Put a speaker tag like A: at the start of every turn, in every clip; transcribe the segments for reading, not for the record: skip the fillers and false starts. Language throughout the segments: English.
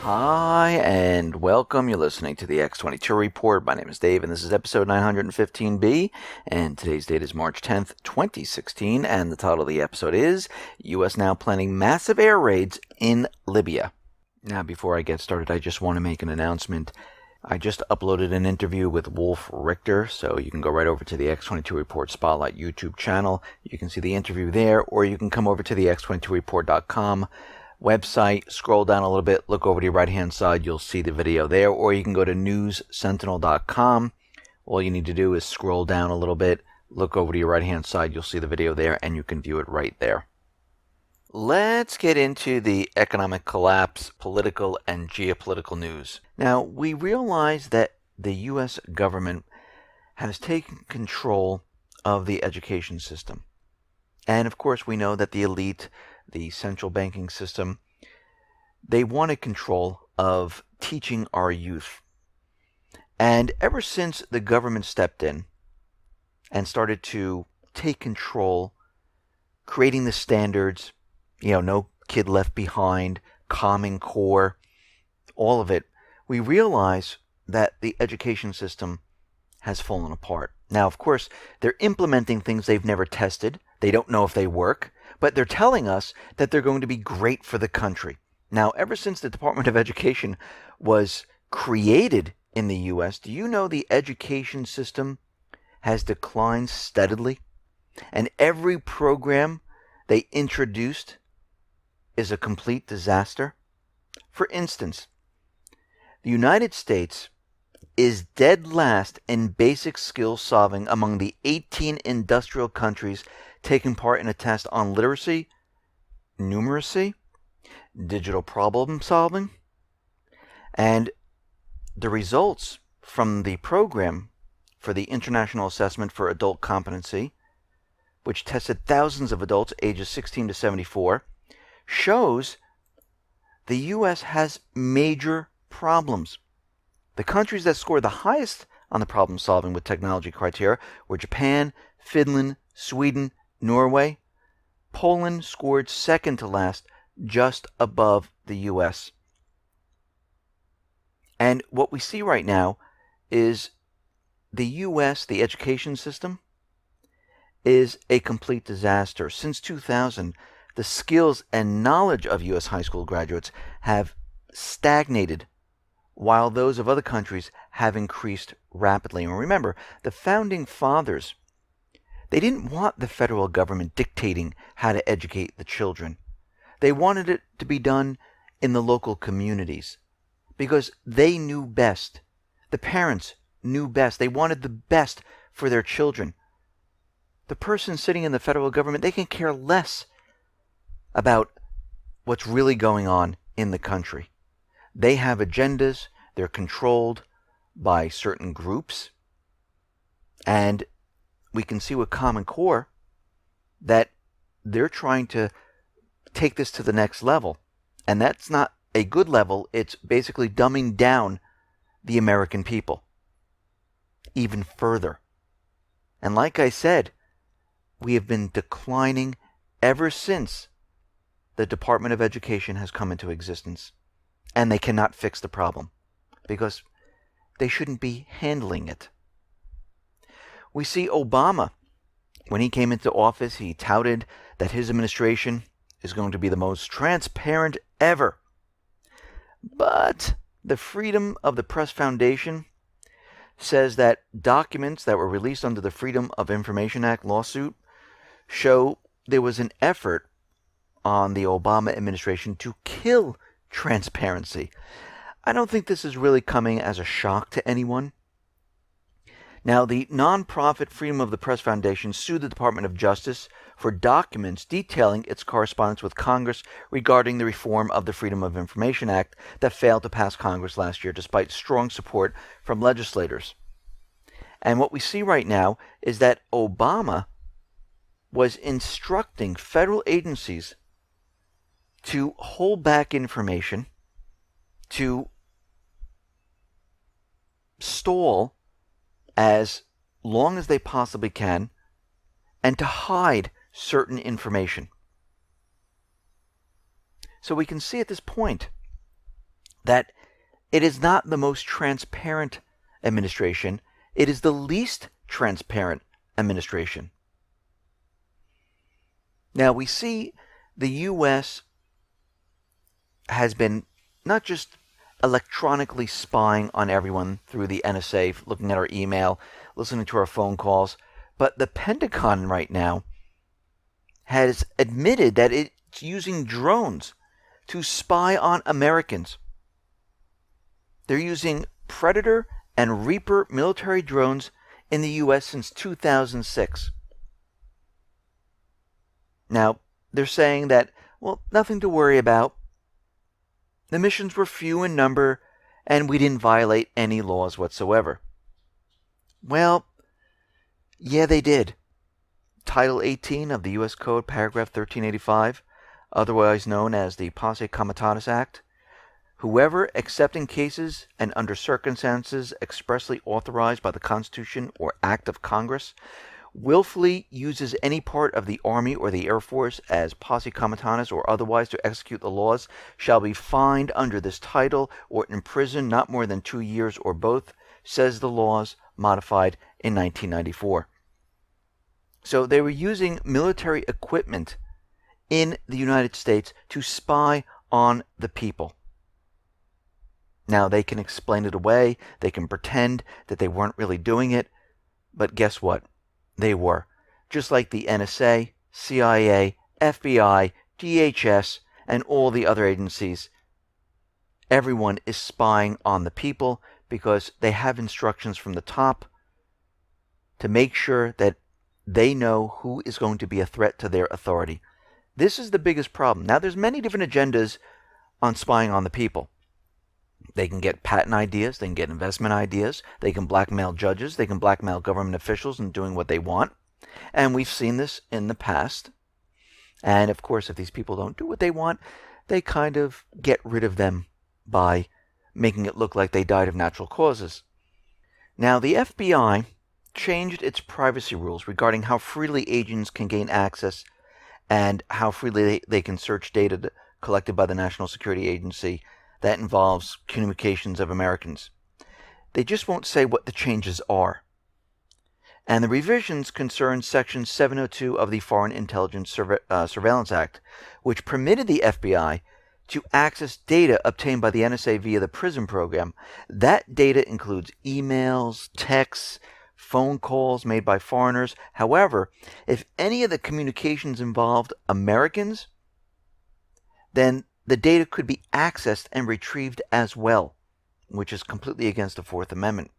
A: Hi, and welcome. You're listening to the X22 Report. My name is Dave, and this is episode 915B, and today's date is March 10th, 2016, and the title of the episode is U.S. Now Planning Massive Air Raids in Libya. Now, before I get started, I just want to make an announcement. I just uploaded an interview with Wolf Richter, so you can go right over to the X22 Report Spotlight YouTube channel. You can see the interview there, or you can come over to the X22Report.com website, scroll down a little bit, look over to your right-hand side, you'll see the video there, or you can go to newssentinel.com. All you need to do is scroll down a little bit, look over to your right-hand side, you'll see the video there, and you can view it right there. Let's get into the economic collapse, political and geopolitical news. Now, we realize that the U.S. government has taken control of the education system. And of course, we know that the elite, the central banking system, they wanted control of teaching our youth. And ever since the government stepped in and started to take control, creating the standards, no kid left behind, Common Core, all of it, we realize that the education system has fallen apart. Now, of course, they're implementing things they've never tested. They don't know if they work, but they're telling us that they're going to be great for the country. Now, ever since the Department of Education was created in the U.S., do you know the education system has declined steadily? And every program they introduced is a complete disaster. For instance, the United States is dead last in basic skill solving among the 18 industrial countries taking part in a test on literacy, numeracy, digital problem solving, and the results from the program for the International Assessment for Adult Competency, which tested thousands of adults ages 16 to 74, shows the U.S. has major problems. The countries that scored the highest on the problem solving with technology criteria were Japan, Finland, Sweden, Norway. Poland scored second to last, just above the U.S. And what we see right now is the U.S., the education system, is a complete disaster. Since 2000, the skills and knowledge of U.S. high school graduates have stagnated, while those of other countries have increased rapidly. And remember, the founding fathers, they didn't want the federal government dictating how to educate the children. They wanted it to be done in the local communities because they knew best. The parents knew best. They wanted the best for their children. The person sitting in the federal government, they can care less about what's really going on in the country. They have agendas. They're controlled by certain groups. And we can see with Common Core that they're trying to take this to the next level. And that's not a good level. It's basically dumbing down the American people even further. And like I said, we have been declining ever since the Department of Education has come into existence. And they cannot fix the problem because they shouldn't be handling it. We see Obama, when he came into office, he touted that his administration is going to be the most transparent ever. But the Freedom of the Press Foundation says that documents that were released under the Freedom of Information Act lawsuit show there was an effort on the Obama administration to kill transparency. I don't think this is really coming as a shock to anyone. Now, the nonprofit Freedom of the Press Foundation sued the Department of Justice for documents detailing its correspondence with Congress regarding the reform of the Freedom of Information Act that failed to pass Congress last year despite strong support from legislators. And what we see right now is that Obama was instructing federal agencies to hold back information, to stall as long as they possibly can, and to hide certain information. So we can see at this point that it is not the most transparent administration. It is the least transparent administration. Now, we see the U.S. has been not just electronically spying on everyone through the NSA, looking at our email, listening to our phone calls, but the Pentagon right now has admitted that it's using drones to spy on Americans. They're using Predator and Reaper military drones in the U.S. since 2006. Now, they're saying that, well, nothing to worry about. The missions were few in number, and we didn't violate any laws whatsoever. Well, yeah, they did. Title 18 of the U.S. Code, paragraph 1385, otherwise known as the Posse Comitatus Act, whoever, except in cases and under circumstances expressly authorized by the Constitution or Act of Congress, willfully uses any part of the Army or the Air Force as posse comitatus or otherwise to execute the laws shall be fined under this title or imprisoned not more than 2 years or both, says the laws modified in 1994. So they were using military equipment in the United States to spy on the people. Now, they can explain it away. They can pretend that they weren't really doing it. But guess what? They were. Just like the NSA, CIA, FBI, DHS, and all the other agencies. Everyone is spying on the people because they have instructions from the top to make sure that they know who is going to be a threat to their authority. This is the biggest problem. Now, there's many different agendas on spying on the people. They can get patent ideas, they can get investment ideas, they can blackmail judges, they can blackmail government officials in doing what they want. And we've seen this in the past. And of course, if these people don't do what they want, they kind of get rid of them by making it look like they died of natural causes. Now, the FBI changed its privacy rules regarding how freely agents can gain access and how freely they can search data collected by the National Security Agency that involves communications of Americans. They just won't say what the changes are. And the revisions concern Section 702 of the Foreign Intelligence Surveillance Act, which permitted the FBI to access data obtained by the NSA via the PRISM program. That data includes emails, texts, phone calls made by foreigners. However, if any of the communications involved Americans, then the data could be accessed and retrieved as well, which is completely against the Fourth Amendment.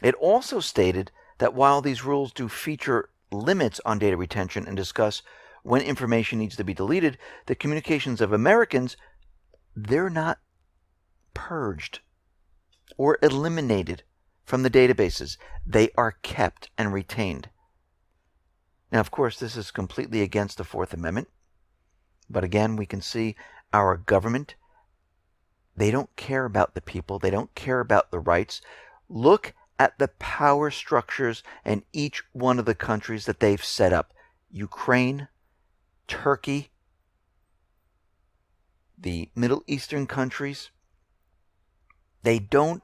A: It also stated that while these rules do feature limits on data retention and discuss when information needs to be deleted, the communications of Americans, they're not purged or eliminated from the databases. They are kept and retained. Now, of course, this is completely against the Fourth Amendment. But again, we can see our government, they don't care about the people. They don't care about the rights. Look at the power structures in each one of the countries that they've set up. Ukraine, Turkey, the Middle Eastern countries. They don't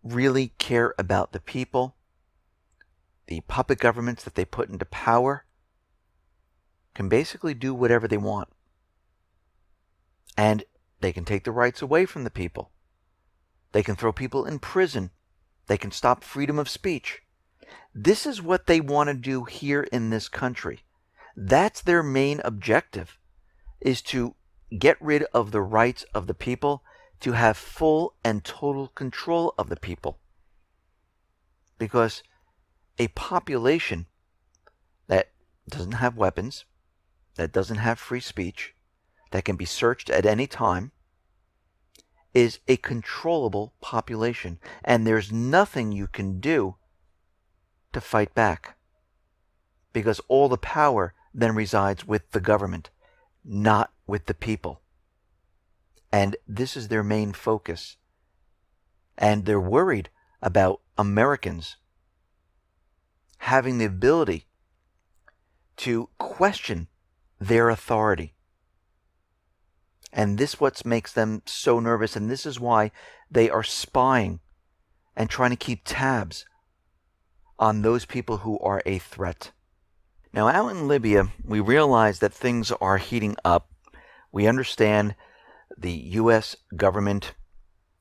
A: really care about the people. The puppet governments that they put into power can basically do whatever they want. And they can take the rights away from the people. They can throw people in prison. They can stop freedom of speech. This is what they want to do here in this country. That's their main objective, is to get rid of the rights of the people, to have full and total control of the people. Because a population that doesn't have weapons, that doesn't have free speech, that can be searched at any time, is a controllable population. And there's nothing you can do to fight back. Because all the power then resides with the government, not with the people. And this is their main focus. And they're worried about Americans having the ability to question their authority. And this what makes them so nervous, and this is why they are spying and trying to keep tabs on those people who are a threat. Now, out in Libya, we realize that things are heating up. We understand the U.S. government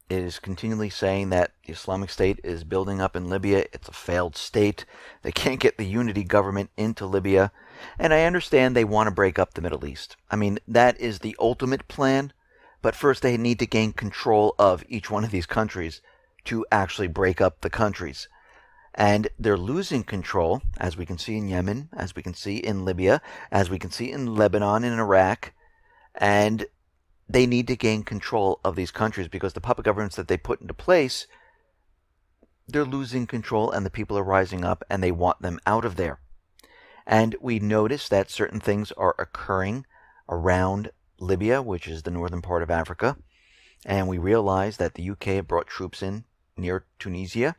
A: is continually saying that the Islamic State is building up in Libya. It's a failed state. They can't get the unity government into Libya. And I understand they want to break up the Middle East. I mean, that is the ultimate plan. But first, they need to gain control of each one of these countries to actually break up the countries. And they're losing control, as we can see in Yemen, as we can see in Libya, as we can see in Lebanon and Iraq. And they need to gain control of these countries because the puppet governments that they put into place, they're losing control and the people are rising up and they want them out of there. And we notice that certain things are occurring around Libya, which is the northern part of Africa. And we realize that the UK brought troops in near Tunisia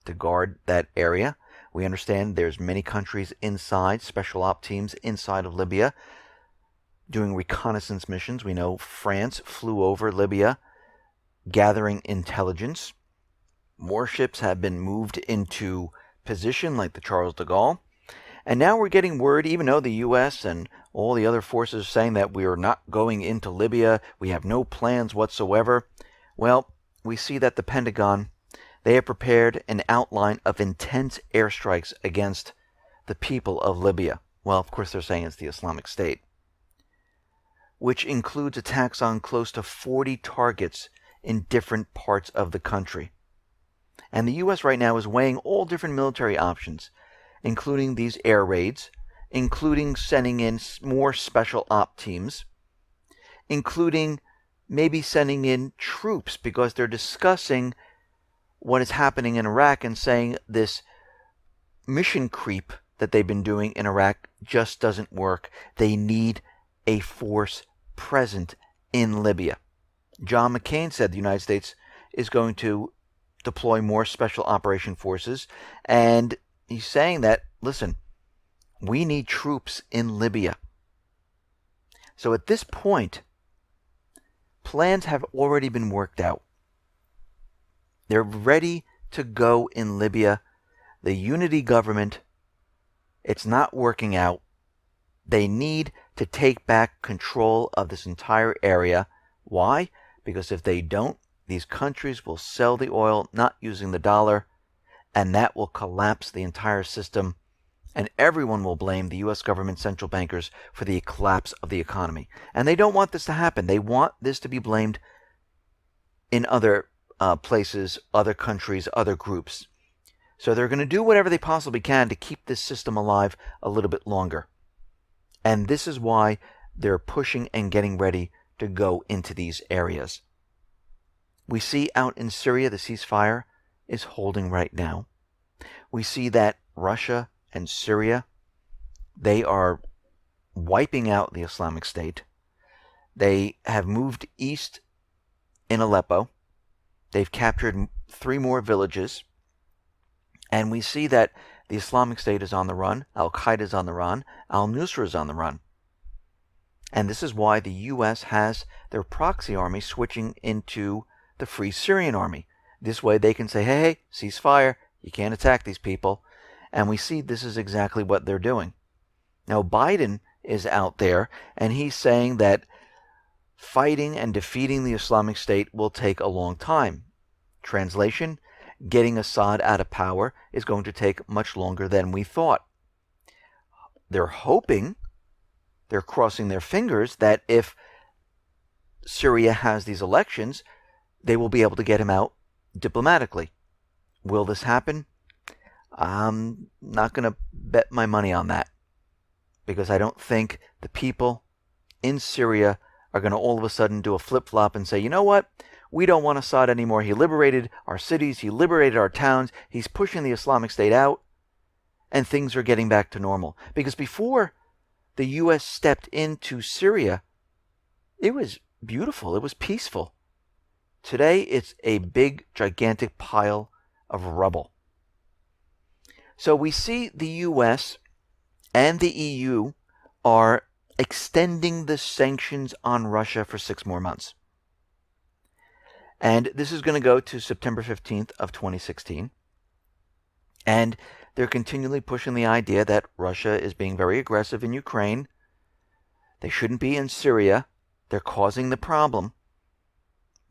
A: to guard that area. We understand there's many countries inside, special op teams inside of Libya, doing reconnaissance missions. We know France flew over Libya, gathering intelligence. More ships have been moved into position, like the Charles de Gaulle. And now we're getting word, even though the U.S. and all the other forces are saying that we are not going into Libya, we have no plans whatsoever. Well, we see that the Pentagon, they have prepared an outline of intense airstrikes against the people of Libya. Well, of course, they're saying it's the Islamic State, which includes attacks on close to 40 targets in different parts of the country. And the U.S. right now is weighing all different military options, including these air raids, including sending in more special op teams, including maybe sending in troops because they're discussing what is happening in Iraq and saying this mission creep that they've been doing in Iraq just doesn't work. They need a force present in Libya. John McCain said the United States is going to deploy more special operation forces, and he's saying that, listen, we need troops in Libya. So at this point, plans have already been worked out. They're ready to go in Libya. The unity government, it's not working out. They need to take back control of this entire area. Why? Because if they don't, these countries will sell the oil not using the dollar, and that will collapse the entire system, and everyone will blame the U.S. government central bankers for the collapse of the economy. And they don't want this to happen. They want this to be blamed in other places, other countries, other groups. So they're going to do whatever they possibly can to keep this system alive a little bit longer. And this is why they're pushing and getting ready to go into these areas. We see out in Syria the ceasefire is holding right now. We see that Russia and Syria, they are wiping out the Islamic State. They have moved east in Aleppo. They've captured 3 more villages. And we see that the Islamic State is on the run, Al-Qaeda is on the run, Al-Nusra is on the run. And this is why the U.S. has their proxy army switching into the Free Syrian Army. This way they can say, hey, ceasefire, you can't attack these people. And we see this is exactly what they're doing. Now Biden is out there and he's saying that fighting and defeating the Islamic State will take a long time. Translation, getting Assad out of power is going to take much longer than we thought. They're hoping, they're crossing their fingers that if Syria has these elections, they will be able to get him out diplomatically. Will this happen? I'm not going to bet my money on that, because I don't think the people in Syria are going to all of a sudden do a flip-flop and say, you know what? We don't want Assad anymore. He liberated our cities. He liberated our towns. He's pushing the Islamic State out, and things are getting back to normal. Because before the U.S. stepped into Syria, it was beautiful. It was peaceful. Today, it's a big, gigantic pile of rubble. So we see the U.S. and the EU are extending the sanctions on Russia for 6 more months. And this is going to go to September 15th of 2016. And they're continually pushing the idea that Russia is being very aggressive in Ukraine. They shouldn't be in Syria. They're causing the problem.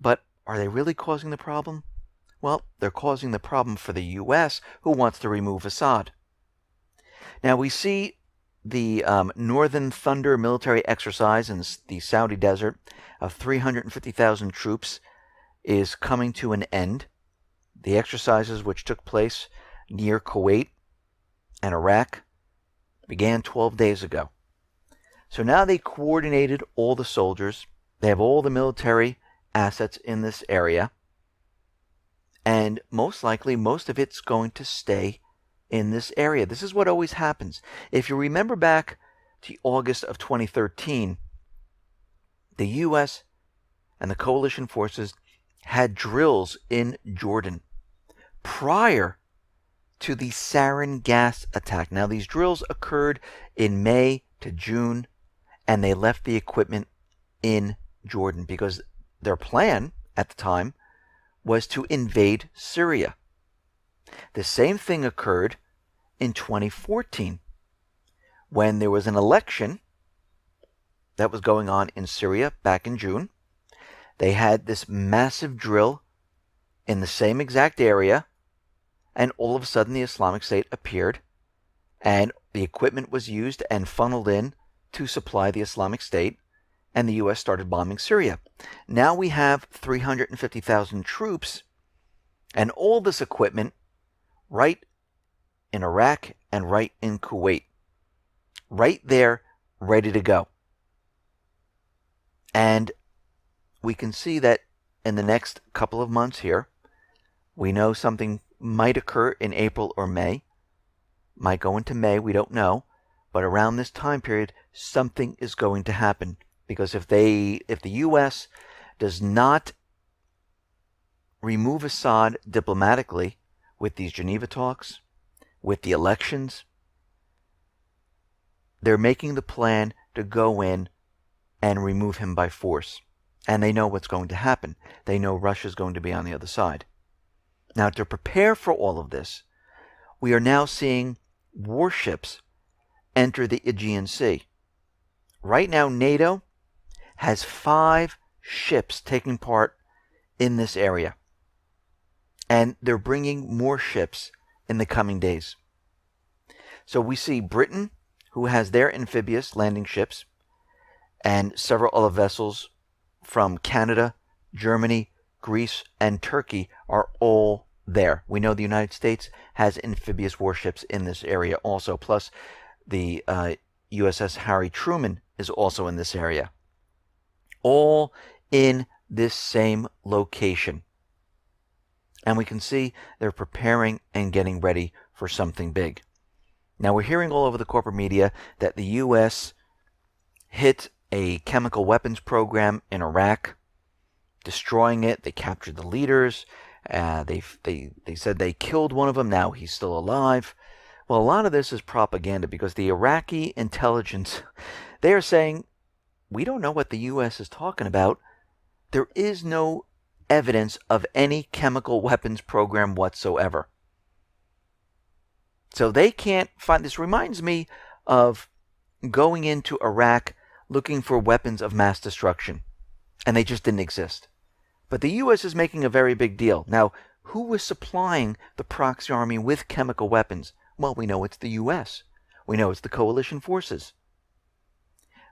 A: But are they really causing the problem? Well, they're causing the problem for the U.S., who wants to remove Assad. Now, we see the Northern Thunder military exercise in the Saudi desert of 350,000 troops is coming to an end. The exercises, which took place near Kuwait and Iraq, began 12 days ago. So now they coordinated all the soldiers. They have all the military assets in this area. And most likely, most of it's going to stay in this area. This is what always happens. If you remember back to August of 2013, the U.S. and the coalition forces had drills in Jordan prior to the sarin gas attack. Now, these drills occurred in May to June, and they left the equipment in Jordan because their plan at the time was to invade Syria. The same thing occurred in 2014 when there was an election that was going on in Syria back in June. They had this massive drill in the same exact area, and all of a sudden the Islamic State appeared, and the equipment was used and funneled in to supply the Islamic State, and the U.S. started bombing Syria. Now we have 350,000 troops and all this equipment right in Iraq and right in Kuwait. Right there, ready to go. And we can see that in the next couple of months here, we know something might occur in April or May. Might go into May, we don't know. But around this time period, something is going to happen. Because if the U.S. does not remove Assad diplomatically with these Geneva talks, with the elections, they're making the plan to go in and remove him by force. And they know what's going to happen. They know Russia's going to be on the other side. Now, to prepare for all of this, we are now seeing warships enter the Aegean Sea. Right now, NATO has 5 ships taking part in this area. And they're bringing more ships in the coming days. So we see Britain, who has their amphibious landing ships, and several other vessels from Canada, Germany, Greece, and Turkey are all there. We know the United States has amphibious warships in this area also, plus the USS Harry Truman is also in this area. All in this same location. And we can see they're preparing and getting ready for something big. Now, we're hearing all over the corporate media that the U.S. hit a chemical weapons program in Iraq, destroying it. They captured the leaders. They said they killed one of them. Now he's still alive. Well, a lot of this is propaganda because the Iraqi intelligence, they are saying, we don't know what the U.S. is talking about. There is no evidence of any chemical weapons program whatsoever. So they can't find. This reminds me of going into Iraq looking for weapons of mass destruction, and they just didn't exist. But the U.S. is making a very big deal. Now, who was supplying the proxy army with chemical weapons? Well, we know it's the U.S. We know it's the coalition forces.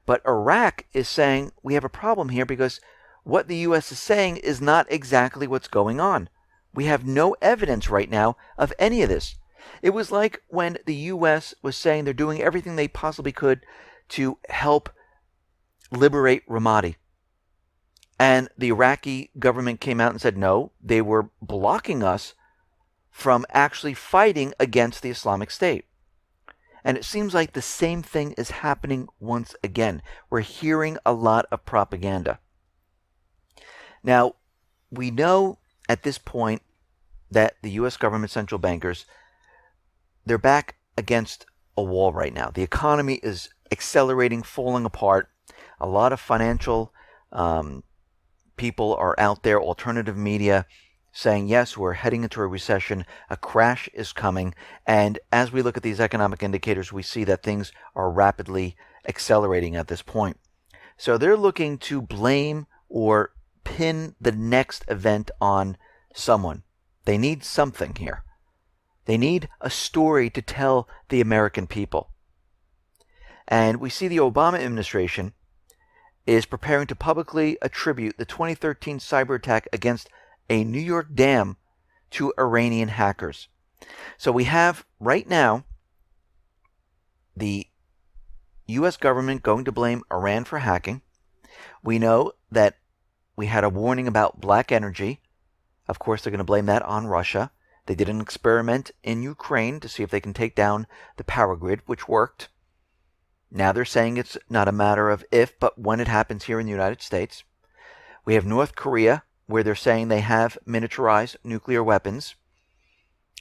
A: But Iraq is saying we have a problem here because what the U.S. is saying is not exactly what's going on. We have no evidence right now of any of this. It was like when the U.S. was saying they're doing everything they possibly could to help liberate Ramadi. And the Iraqi government came out and said, no, they were blocking us from actually fighting against the Islamic State. And it seems like the same thing is happening once again. We're hearing a lot of propaganda. Now, we know at this point that the U.S. government central bankers, they're back against a wall right now. The economy is accelerating, falling apart. A lot of financial people are out there, alternative media, saying, yes, we're heading into a recession, a crash is coming. And as we look at these economic indicators, we see that things are rapidly accelerating at this point. So they're looking to blame or pin the next event on someone. They need something here. They need a story to tell the American people. And we see the Obama administration is preparing to publicly attribute the 2013 cyber attack against a New York dam to Iranian hackers. So we have right now the U.S. government going to blame Iran for hacking. We know that we had a warning about black energy. Of course, they're going to blame that on Russia. They did an experiment in Ukraine to see if they can take down the power grid, which worked. Now they're saying it's not a matter of if, but when it happens here in the United States. We have North Korea, where they're saying they have miniaturized nuclear weapons,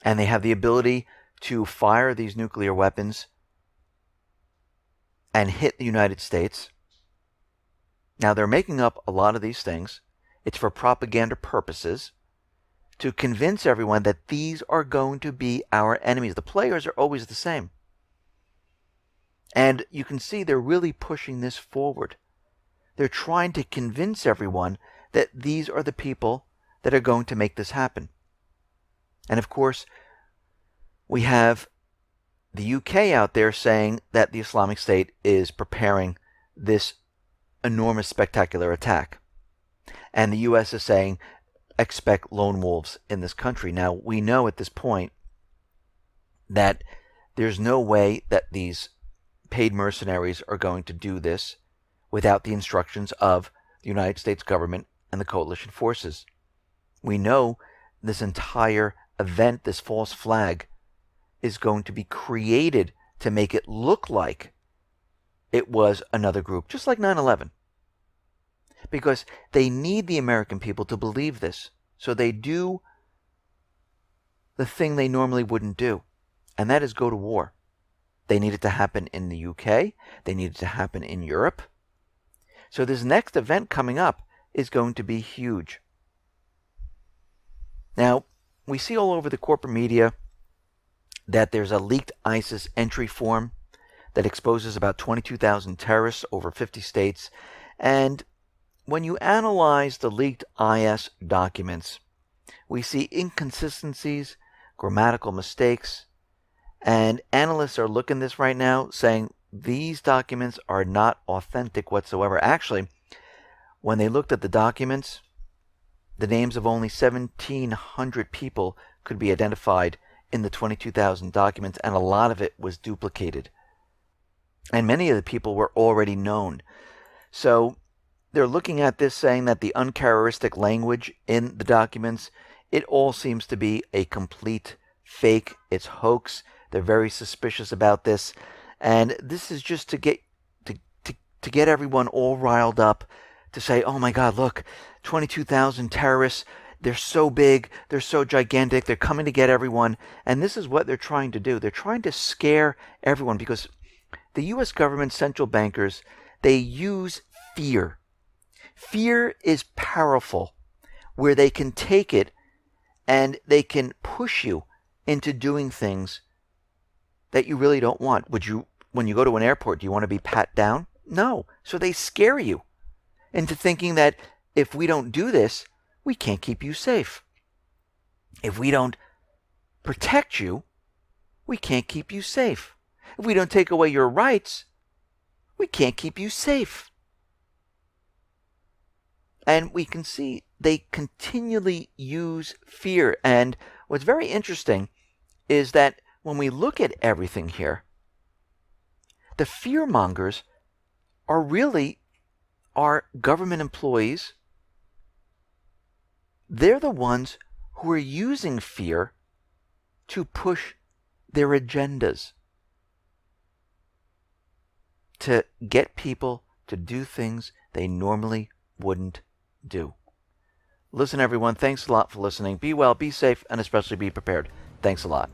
A: and they have the ability to fire these nuclear weapons and hit the United States. Now they're making up a lot of these things. It's for propaganda purposes, to convince everyone that these are going to be our enemies. The players are always the same. And you can see they're really pushing this forward. They're trying to convince everyone that these are the people that are going to make this happen. And of course, we have the UK out there saying that the Islamic State is preparing this enormous, spectacular attack. And the US is saying, expect lone wolves in this country. Now, we know at this point that there's no way that these paid mercenaries are going to do this without the instructions of the United States government and the coalition forces. We know this entire event, this false flag, is going to be created to make it look like it was another group, just like 9/11. Because they need the American people to believe this. So they do the thing they normally wouldn't do, and that is go to war. They need it to happen in the UK. They need it to happen in Europe. So this next event coming up is going to be huge. Now, we see all over the corporate media that there's a leaked ISIS entry form that exposes about 22,000 terrorists over 50 states. And when you analyze the leaked IS documents, we see inconsistencies, grammatical mistakes, and analysts are looking at this right now saying these documents are not authentic whatsoever. Actually, when they looked at the documents, the names of only 1,700 people could be identified in the 22,000 documents, and a lot of it was duplicated. And many of the people were already known. So they're looking at this saying that the uncharacteristic language in the documents, it all seems to be a complete fake. It's hoax. They're very suspicious about this. And this is just to get everyone all riled up to say, oh my God, look, 22,000 terrorists. They're so big. They're so gigantic. They're coming to get everyone. And this is what they're trying to do. They're trying to scare everyone because the U.S. government central bankers, they use fear. Fear is powerful, where they can take it and they can push you into doing things that you really don't want. When you go to an airport, do you want to be pat down? No. So they scare you into thinking that if we don't do this, we can't keep you safe. If we don't protect you, we can't keep you safe. If we don't take away your rights, we can't keep you safe. And we can see they continually use fear. And what's very interesting is that when we look at everything here, the fearmongers are really our government employees. They're the ones who are using fear to push their agendas, to get people to do things they normally wouldn't do. Listen, everyone, thanks a lot for listening. Be well, be safe, and especially be prepared. Thanks a lot.